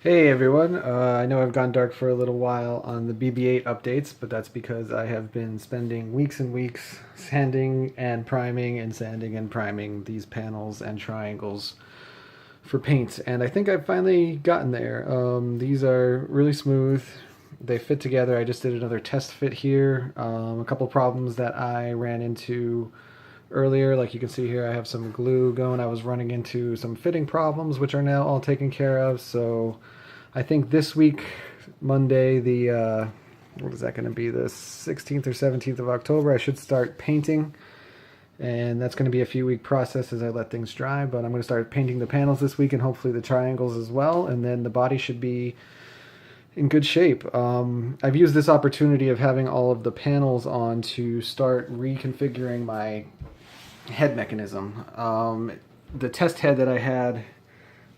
Hey everyone, I know I've gone dark for a little while on the BB-8 updates, but that's because I have been spending weeks and weeks sanding and priming these panels and triangles for paint, and I think I've finally gotten there. These are really smooth, they fit together. I just did another test fit here. A couple problems that I ran into earlier, like you can see here, I have some glue going. I was running into some fitting problems, which are now all taken care of, so I think this week, Monday, what is that going to be, the 16th or 17th of October, I should start painting. And that's going to be a few week process as I let things dry, but I'm going to start painting the panels this week and hopefully the triangles as well, and then the body should be in good shape. I've used this opportunity of having all of the panels on to start reconfiguring my head mechanism. The test head that I had,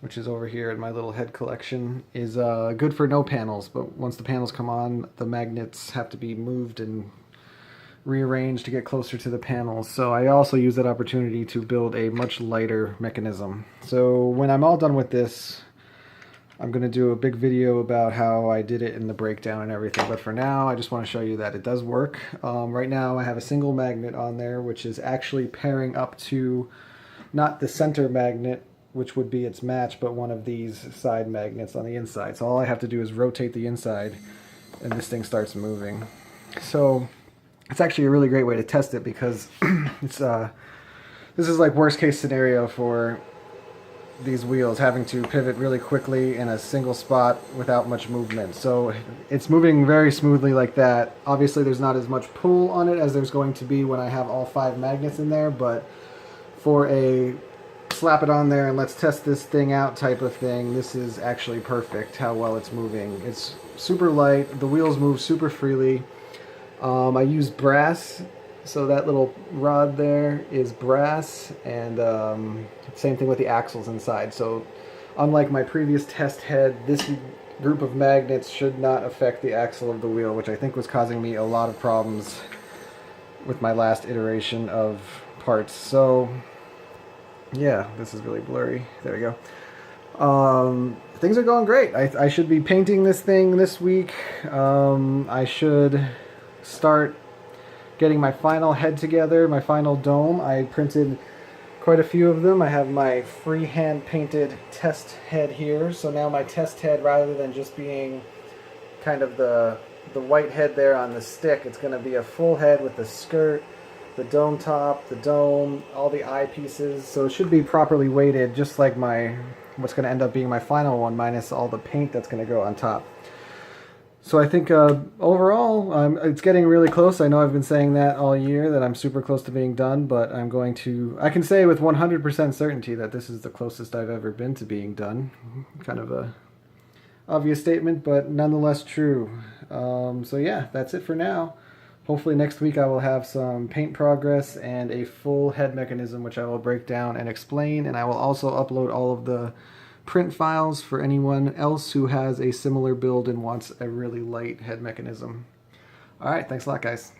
which is over here in my little head collection, is good for no panels, but once the panels come on, the magnets have to be moved and rearranged to get closer to the panels. So I also use that opportunity to build a much lighter mechanism. So when I'm all done with this, I'm going to do a big video about how I did it in the breakdown and everything, but for now I just want to show you that it does work. Right now I have a single magnet on there, which is actually pairing up to not the center magnet, which would be its match, but one of these side magnets on the inside. So all I have to do is rotate the inside and this thing starts moving. So it's actually a really great way to test it because it's this is like worst case scenario for these wheels, having to pivot really quickly in a single spot without much movement. So it's moving very smoothly like that. Obviously there's not as much pull on it as there's going to be when I have all 5 magnets in there, but for a slap it on there and let's test this thing out type of thing, this is actually perfect how well it's moving. It's super light, the wheels move super freely. I use brass, so that little rod there is brass, and same thing with the axles inside. So unlike my previous test head, this group of magnets should not affect the axle of the wheel, which I think was causing me a lot of problems with my last iteration of parts. So yeah, this is really blurry. There we go. Things are going great. I should be painting this thing this week. I should start getting my final head together, my final dome. I printed quite a few of them. I have my freehand painted test head here. So now my test head, rather than just being kind of the white head there on the stick, it's going to be a full head with the skirt, the dome top, the dome, all the eyepieces. So it should be properly weighted, just like what's going to end up being my final one, minus all the paint that's going to go on top. So I think overall, it's getting really close. I know I've been saying that all year, that I'm super close to being done, but I can say with 100% certainty that this is the closest I've ever been to being done. Kind of a obvious statement, but nonetheless true. So yeah, that's it for now. Hopefully next week I will have some paint progress and a full head mechanism, which I will break down and explain, and I will also upload all of the print files for anyone else who has a similar build and wants a really light head mechanism. Alright, thanks a lot guys.